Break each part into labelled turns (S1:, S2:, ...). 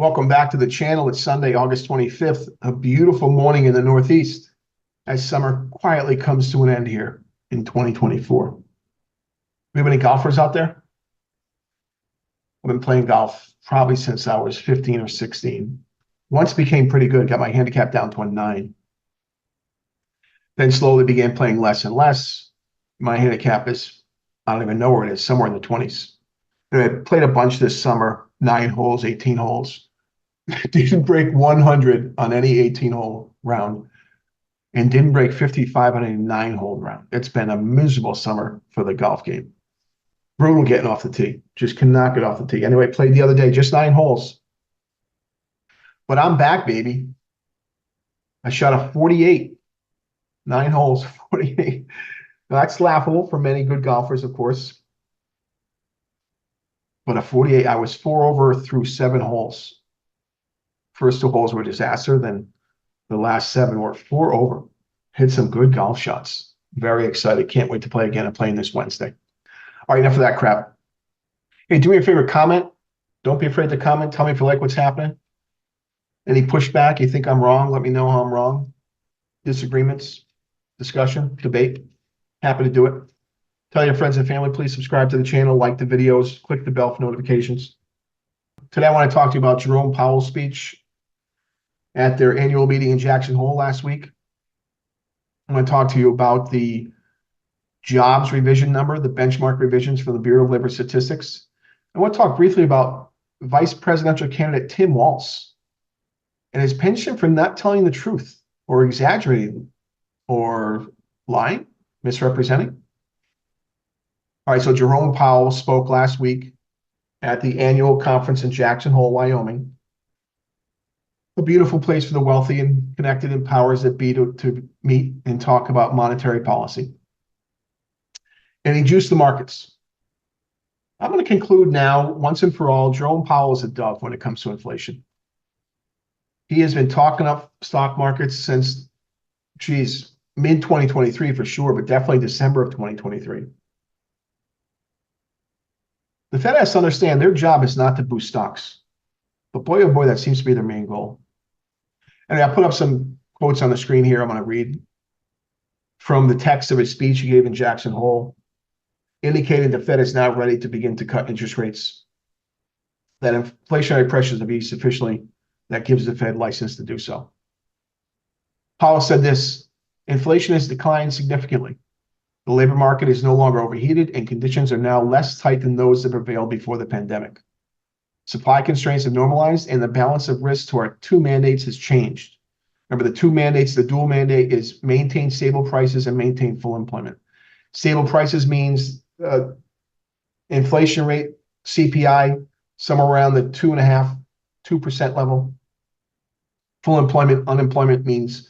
S1: Welcome back to the channel. It's Sunday, August 25th, a beautiful morning in the Northeast as summer quietly comes to an end here in 2024. We have any golfers out there? I've been playing golf probably since I was 15 or 16. Once became pretty good, got my handicap down to a 9. Then slowly began playing less and less. My handicap is, I don't even know where it is, somewhere in the 20s. And I played a bunch this summer, 9 holes, 18 holes. Didn't break 100 on any 18-hole round and didn't break 55 on any 9-hole round. It's been a miserable summer for the golf game. Brutal getting off the tee. Just cannot get off the tee. Anyway, played the other day, just 9 holes. But I'm back, baby. I shot a 48. 9 holes, 48. Now, that's laughable for many good golfers, of course. But a 48, I was 4 over through 7 holes. First 2 holes were a disaster. Then the last 7 were 4 over. Hit some good golf shots. Very excited. Can't wait to play again. I'm playing this Wednesday. All right, enough of that crap. Hey, do me a favor, comment. Don't be afraid to comment. Tell me if you like what's happening. Any pushback, you think I'm wrong, let me know how I'm wrong. Disagreements, discussion, debate. Happy to do it. Tell your friends and family, please subscribe to the channel, like the videos, click the bell for notifications. Today, I want to talk to you about Jerome Powell's speech at their annual meeting in Jackson Hole last week. I'm going to talk to you about the jobs revision number, the benchmark revisions from the Bureau of Labor Statistics. I want to talk briefly about Vice Presidential candidate Tim Walz and his penchant for not telling the truth or exaggerating or lying, misrepresenting. All right, so Jerome Powell spoke last week at the annual conference in Jackson Hole, Wyoming. A beautiful place for the wealthy and connected and powers that be to meet and talk about monetary policy. And he juiced the markets. I'm going to conclude now, once and for all, Jerome Powell is a dove when it comes to inflation. He has been talking up stock markets since, mid-2023 for sure, but definitely December of 2023. The Fed has to understand their job is not to boost stocks. But boy, oh boy, that seems to be their main goal. And I put up some quotes on the screen here I'm going to read from the text of his speech he gave in Jackson Hole, indicating the Fed is now ready to begin to cut interest rates, that inflationary pressures have eased sufficiently that gives the Fed license to do so. Powell said this: inflation has declined significantly. The labor market is no longer overheated, and conditions are now less tight than those that prevailed before the pandemic. Supply constraints have normalized, and the balance of risk to our 2 mandates has changed. Remember, the 2 mandates, the dual mandate is maintain stable prices and maintain full employment. Stable prices means inflation rate, CPI, somewhere around the 2% level. Full employment, unemployment means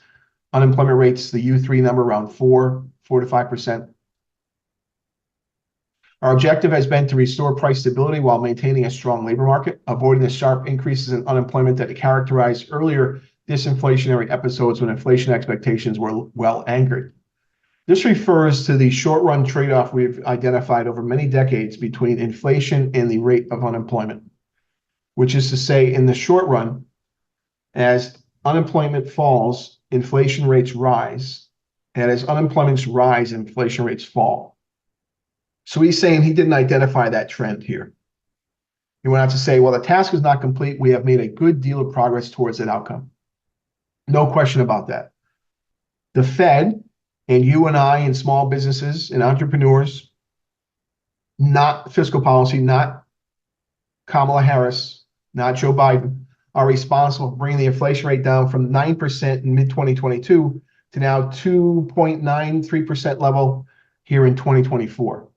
S1: unemployment rates, the U3 number around 4 to 5%. Our objective has been to restore price stability while maintaining a strong labor market, avoiding the sharp increases in unemployment that characterized earlier disinflationary episodes when inflation expectations were well anchored. This refers to the short-run trade-off we've identified over many decades between inflation and the rate of unemployment, which is to say, in the short run, as unemployment falls, inflation rates rise, and as unemployment rise, inflation rates fall. So he's saying he didn't identify that trend here. He went on to say, while the task is not complete, we have made a good deal of progress towards that outcome. No question about that. The Fed and you and I and small businesses and entrepreneurs, not fiscal policy, not Kamala Harris, not Joe Biden, are responsible for bringing the inflation rate down from 9% in mid-2022 to now 2.93% level here in 2024.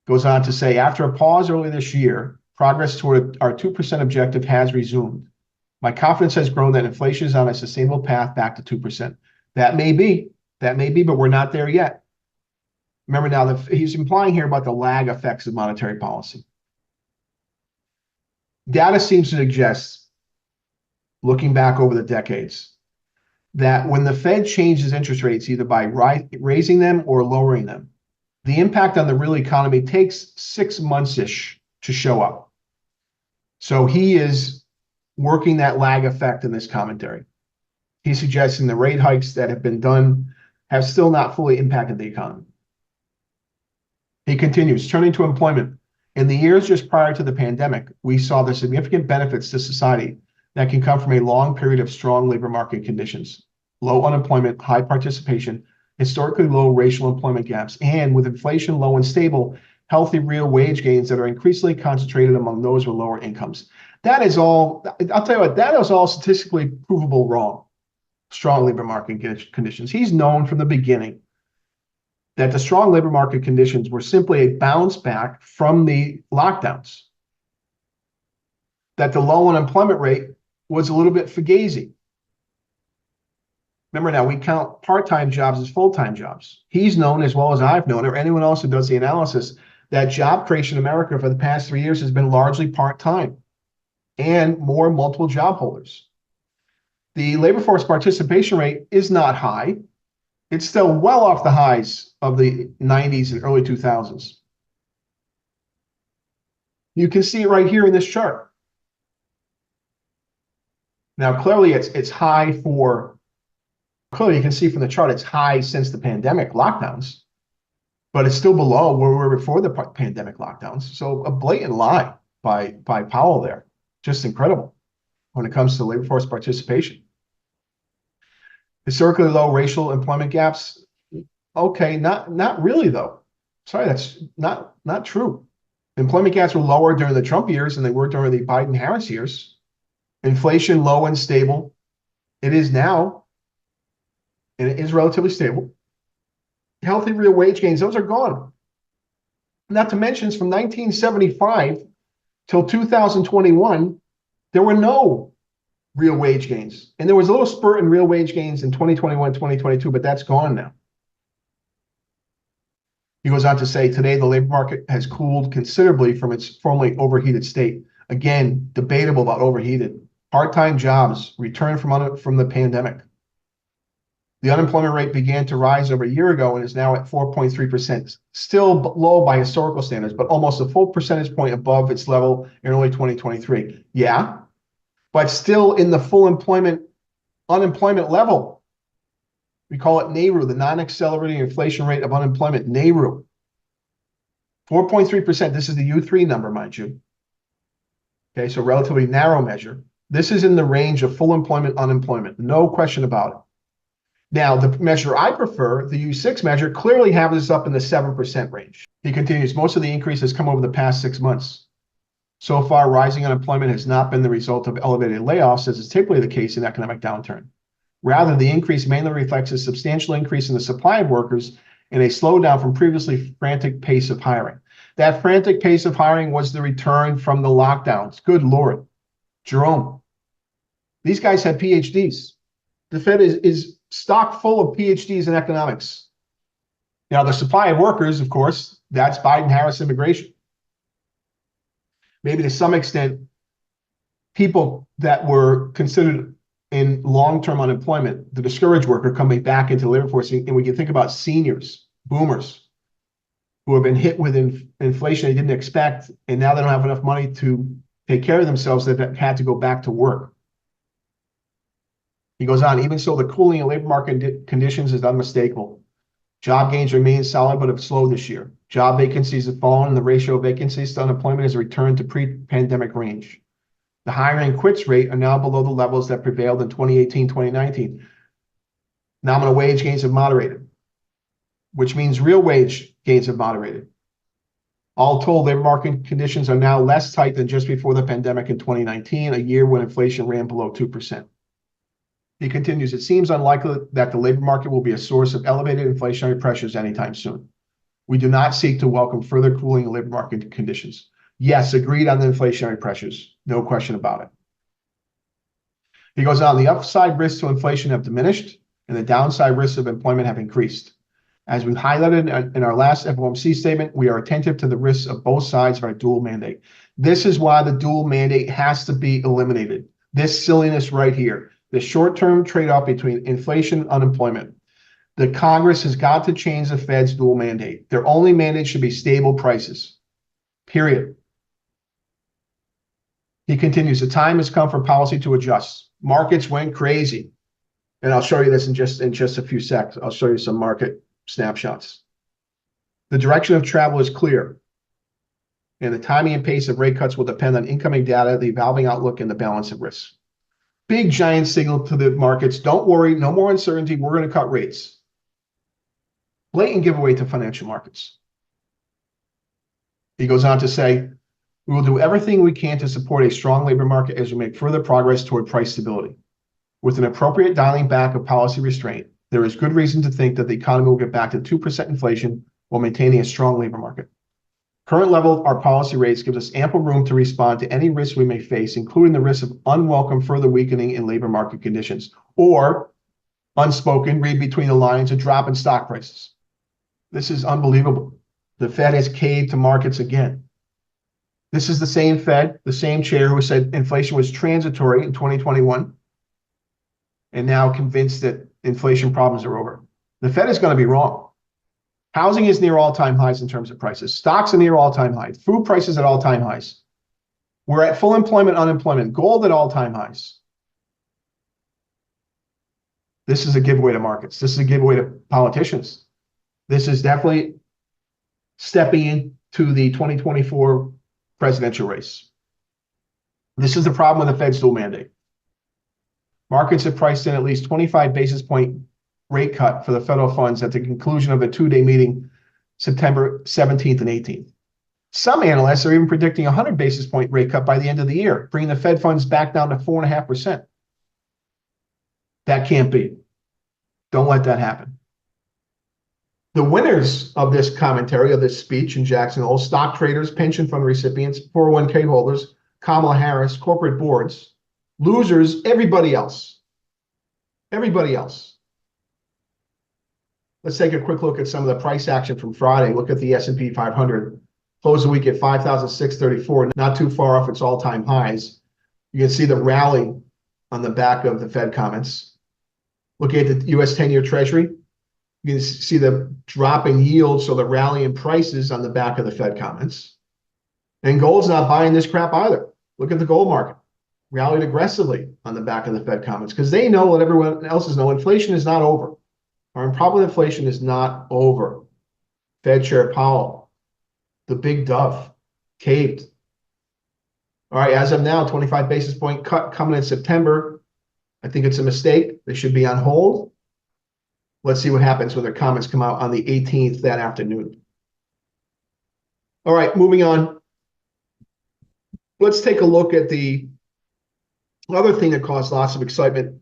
S1: Goes on to say, after a pause early this year, progress toward our 2% objective has resumed. My confidence has grown that inflation is on a sustainable path back to 2%. That may be, but we're not there yet. Remember now, he's implying here about the lag effects of monetary policy. Data seems to suggest, looking back over the decades, that when the Fed changes interest rates, either by raising them or lowering them, the impact on the real economy takes 6 months-ish to show up. So he is working that lag effect in this commentary. He's suggesting the rate hikes that have been done have still not fully impacted the economy. He continues, turning to employment. In the years just prior to the pandemic, we saw the significant benefits to society that can come from a long period of strong labor market conditions, low unemployment, high participation, historically low racial employment gaps, and with inflation low and stable, healthy real wage gains that are increasingly concentrated among those with lower incomes. That is all, I'll tell you what, that is all statistically provable wrong. Strong labor market conditions. He's known from the beginning that the strong labor market conditions were simply a bounce back from the lockdowns, that the low unemployment rate was a little bit fugazi. Remember now, we count part-time jobs as full-time jobs. He's known, as well as I've known, or anyone else who does the analysis, that job creation in America for the past 3 years has been largely part-time and more multiple job holders. The labor force participation rate is not high. It's still well off the highs of the 90s and early 2000s. You can see it right here in this chart. Now, clearly it's high for, clearly you can see from the chart, it's high since the pandemic lockdowns, but it's still below where we were before the pandemic lockdowns. So a blatant lie by Powell there. Just incredible when it comes to labor force participation. Historically low racial employment gaps. Okay, not really though. Sorry, that's not true. Employment gaps were lower during the Trump years than they were during the Biden-Harris years. Inflation low and stable. It is now, and it is relatively stable. Healthy real wage gains, those are gone. Not to mention, from 1975 till 2021, there were no real wage gains. And there was a little spurt in real wage gains in 2021, 2022, but that's gone now. He goes on to say, today the labor market has cooled considerably from its formerly overheated state. Again, debatable about overheated. Part-time jobs returned from the pandemic. The unemployment rate began to rise over a year ago and is now at 4.3%. Still low by historical standards, but almost a full percentage point above its level in early 2023. Yeah, but still in the full unemployment level. We call it NAIRU, the non-accelerating inflation rate of unemployment, NAIRU. 4.3%, this is the U3 number, mind you. Okay, so relatively narrow measure. This is in the range of full employment, unemployment, no question about it. Now, the measure I prefer, the U6 measure, clearly has us up in the 7% range. He continues, most of the increase has come over the past 6 months. So far, rising unemployment has not been the result of elevated layoffs, as is typically the case in economic downturn. Rather, the increase mainly reflects a substantial increase in the supply of workers and a slowdown from previously frantic pace of hiring. That frantic pace of hiring was the return from the lockdowns. Good Lord. Jerome, these guys have PhDs. The Fed is stock full of PhDs in economics. Now, the supply of workers, of course, that's Biden-Harris immigration. Maybe to some extent, people that were considered in long-term unemployment, the discouraged worker coming back into the labor force, and we can think about seniors, boomers, who have been hit with inflation they didn't expect, and now they don't have enough money to take care of themselves, that had to go back to work. He goes on, even so, the cooling in labor market conditions is unmistakable. Job gains remain solid, but have slowed this year. Job vacancies have fallen, and the ratio of vacancies to unemployment has returned to pre-pandemic range. The hiring quits rate are now below the levels that prevailed in 2018, 2019. Nominal wage gains have moderated, which means real wage gains have moderated. All told, labor market conditions are now less tight than just before the pandemic in 2019, a year when inflation ran below 2%. He continues, it seems unlikely that the labor market will be a source of elevated inflationary pressures anytime soon. We do not seek to welcome further cooling in labor market conditions. Yes, agreed on the inflationary pressures. No question about it. He goes on, the upside risks to inflation have diminished and the downside risks of employment have increased. As we've highlighted in our last FOMC statement, we are attentive to the risks of both sides of our dual mandate. This is why the dual mandate has to be eliminated. This silliness right here. The short-term trade-off between inflation and unemployment. The Congress has got to change the Fed's dual mandate. Their only mandate should be stable prices, period. He continues, the time has come for policy to adjust. Markets went crazy. And I'll show you this in just a few seconds. I'll show you some market snapshots. The direction of travel is clear, and the timing and pace of rate cuts will depend on incoming data, the evolving outlook, and the balance of risks. Big giant signal to the markets. Don't worry, no more uncertainty. We're going to cut rates. Blatant giveaway to financial markets. He goes on to say, we will do everything we can to support a strong labor market as we make further progress toward price stability. With an appropriate dialing back of policy restraint, there is good reason to think that the economy will get back to 2% inflation while maintaining a strong labor market. Current level of our policy rates gives us ample room to respond to any risks we may face, including the risk of unwelcome further weakening in labor market conditions, or unspoken, read between the lines, a drop in stock prices. This is unbelievable. The Fed has caved to markets again. This is the same Fed, the same chair who said inflation was transitory in 2021 and now convinced that inflation problems are over. The Fed is going to be wrong. Housing is near all-time highs in terms of prices. Stocks are near all-time highs. Food prices at all-time highs. We're at full employment, unemployment. Gold at all-time highs. This is a giveaway to markets. This is a giveaway to politicians. This is definitely stepping into the 2024 presidential race. This is the problem with the Fed's dual mandate. Markets have priced in at least 25 basis point rate cut for the federal funds at the conclusion of the two-day meeting, September 17th and 18th. Some analysts are even predicting a 100 basis point rate cut by the end of the year, bringing the Fed funds back down to 4.5%. That can't be. Don't let that happen. The winners of this commentary, of this speech in Jackson Hole, stock traders, pension fund recipients, 401k holders, Kamala Harris, corporate boards. Losers, everybody else. Everybody else. Let's take a quick look at some of the price action from Friday. Look at the S&P 500. Close the week at 5,634, not too far off its all-time highs. You can see the rally on the back of the Fed comments. Looking at the U.S. 10-year Treasury, you can see the drop in yield, so the rally in prices on the back of the Fed comments. And gold's not buying this crap either. Look at the gold market. Rallied aggressively on the back of the Fed comments because they know what everyone else is knowing. Inflation is not over. Our improbable inflation is not over. Fed Chair Powell, the big dove, caved. All right, as of now, 25 basis point cut coming in September. I think it's a mistake. They should be on hold. Let's see what happens when their comments come out on the 18th that afternoon. All right, moving on. Let's take a look at the other thing that caused lots of excitement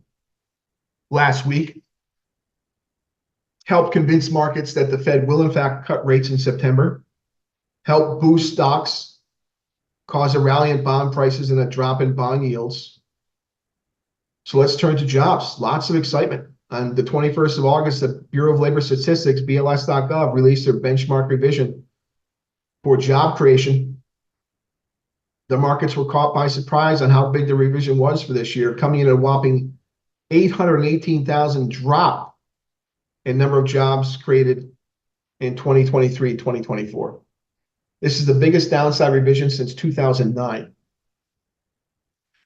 S1: last week. Helped convince markets that the Fed will, in fact, cut rates in September. Helped boost stocks, cause a rally in bond prices and a drop in bond yields. So let's turn to jobs. Lots of excitement. On the 21st of August, the Bureau of Labor Statistics, BLS.gov, released their benchmark revision for job creation. The markets were caught by surprise on how big the revision was for this year, coming in at a whopping 818,000 drop in number of jobs created in 2023 and 2024. This is the biggest downside revision since 2009.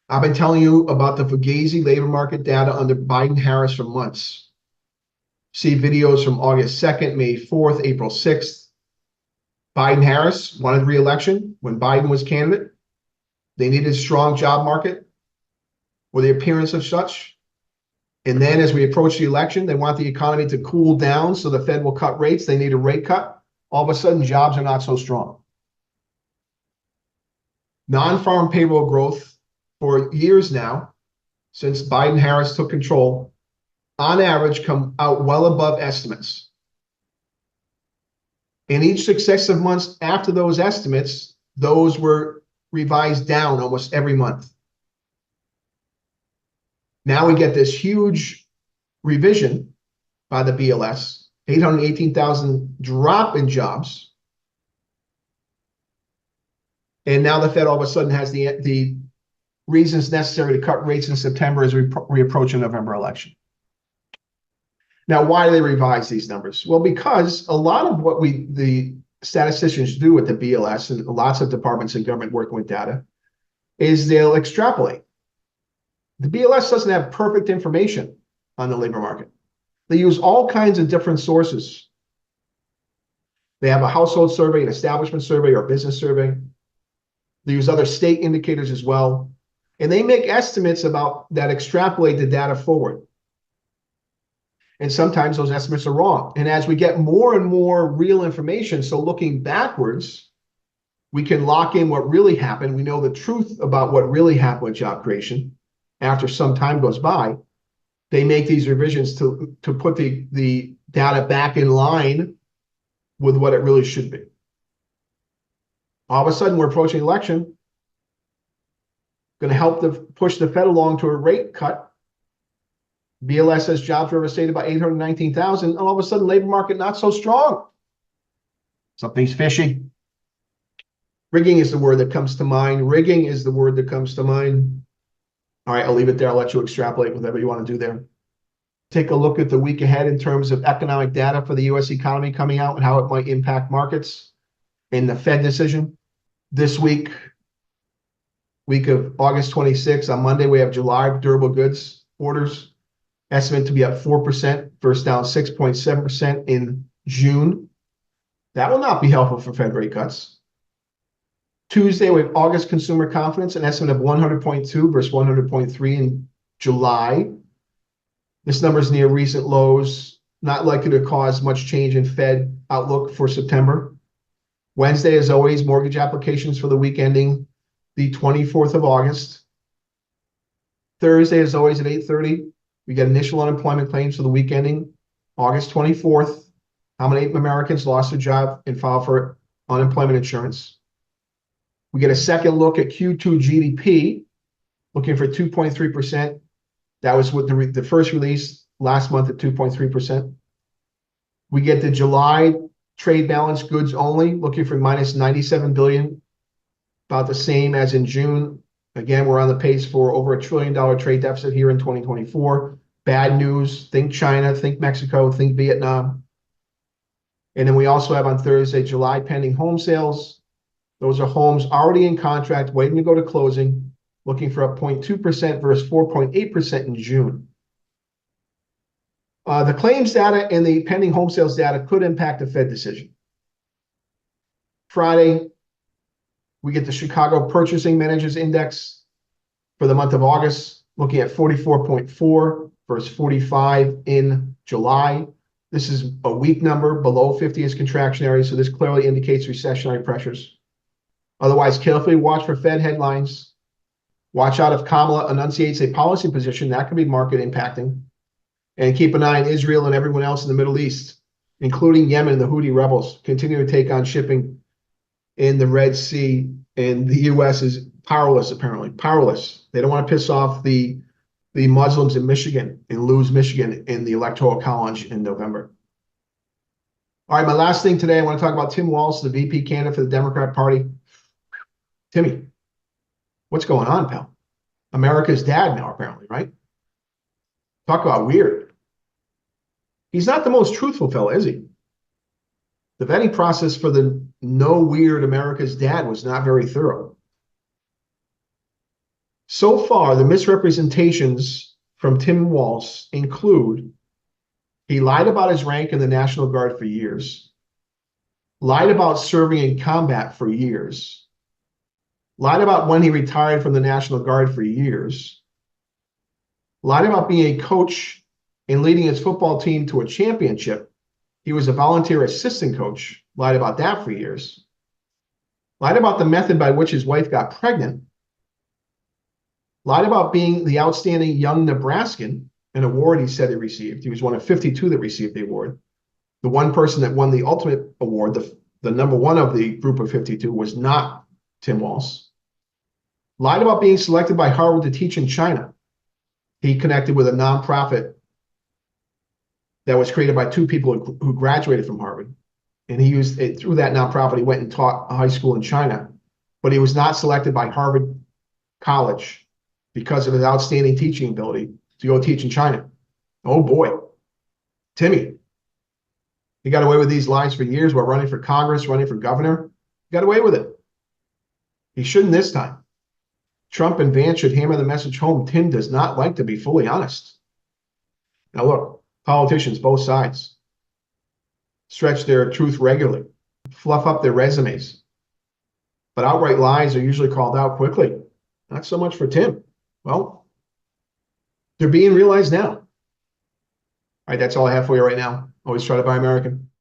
S1: I've been telling you about the Fugazi labor market data under Biden-Harris for months. See videos from August 2nd, May 4th, April 6th. Biden-Harris wanted re-election when Biden was candidate. They needed a strong job market or the appearance of such. And then as we approach the election, they want the economy to cool down so the Fed will cut rates. They need a rate cut. All of a sudden, jobs are not so strong. Non-farm payroll growth for years now, since Biden-Harris took control, on average come out well above estimates. In each successive months after those estimates, those were revised down almost every month. Now we get this huge revision by the BLS, 818,000 drop in jobs. And now the Fed all of a sudden has the reasons necessary to cut rates in September as we approach a November election. Now, why do they revise these numbers? Well, because a lot of what the statisticians do at the BLS and lots of departments in government working with data is they'll extrapolate. The BLS doesn't have perfect information on the labor market. They use all kinds of different sources. They have a household survey, an establishment survey, or a business survey. They use other state indicators as well. And they make estimates about that extrapolate the data forward. And sometimes those estimates are wrong. And as we get more and more real information, so looking backwards, we can lock in what really happened. We know the truth about what really happened with job creation. After some time goes by, they make these revisions to put the data back in line with what it really should be. All of a sudden, we're approaching election, going to help push the Fed along to a rate cut. BLS says jobs were overstated by 819,000, and all of a sudden, labor market not so strong. Something's fishy. Rigging is the word that comes to mind. Rigging is the word that comes to mind. All right, I'll leave it there. I'll let you extrapolate whatever you want to do there. Take a look at the week ahead in terms of economic data for the U.S. economy coming out and how it might impact markets in the Fed decision. This week of August 26th, on Monday, we have July durable goods orders, estimate to be up 4% versus down 6.7% in June. That will not be helpful for Fed rate cuts. Tuesday, we have August consumer confidence, an estimate of 100.2 versus 100.3 in July. This number is near recent lows, not likely to cause much change in Fed outlook for September. Wednesday, as always, mortgage applications for the week ending the 24th of August. Thursday, as always, at 8:30, we get initial unemployment claims for the week ending August 24th. How many Americans lost their job and filed for unemployment insurance? We get a second look at Q2 GDP, looking for 2.3%. That was with the first release last month at 2.3%. We get the July trade balance goods only, looking for minus 97 billion, about the same as in June. Again, we're on the pace for over $1 trillion trade deficit here in 2024. Bad news. Think China, think Mexico, think Vietnam. And then we also have on Thursday, July pending home sales. Those are homes already in contract, waiting to go to closing, looking for up 0.2% versus 4.8% in June. The claims data and the pending home sales data could impact the Fed decision. Friday, we get the Chicago Purchasing Managers Index for the month of August, looking at 44.4 versus 45 in July. This is a weak number. Below 50 is contractionary, so this clearly indicates recessionary pressures. Otherwise, carefully watch for Fed headlines. Watch out if Kamala enunciates a policy position that could be market impacting. And keep an eye on Israel and everyone else in the Middle East, including Yemen and the Houthi rebels, continue to take on shipping in the Red Sea. And the U.S. is powerless, apparently. Powerless. They don't want to piss off the Muslims in Michigan and lose Michigan in the Electoral College in November. All right, my last thing today, I want to talk about Tim Walz, the VP candidate for the Democrat Party. Timmy, what's going on, pal? America's dad now, apparently, right? Talk about weird. He's not the most truthful fella, is he? The vetting process for the no weird America's dad was not very thorough. So far, the misrepresentations from Tim Walz include he lied about his rank in the National Guard for years, lied about serving in combat for years, lied about when he retired from the National Guard for years, lied about being a coach and leading his football team to a championship. He was a volunteer assistant coach, lied about that for years, lied about the method by which his wife got pregnant, lied about being the outstanding young Nebraskan, an award he said he received. He was one of 52 that received the award. The one person that won the ultimate award, the number one of the group of 52, was not Tim Walz. Lied about being selected by Harvard to teach in China. He connected with a nonprofit that was created by two people who graduated from Harvard. And he used it through that nonprofit. He went and taught a high school in China, but he was not selected by Harvard College because of his outstanding teaching ability to go teach in China. Oh boy, Timmy, he got away with these lies for years while running for Congress, running for governor. He got away with it. He shouldn't this time. Trump and Vance should hammer the message home. Tim does not like to be fully honest. Now, look, politicians, both sides, stretch their truth regularly, fluff up their resumes, but outright lies are usually called out quickly. Not so much for Tim. Well, they're being realized now. All right, that's all I have for you right now. Always try to buy American.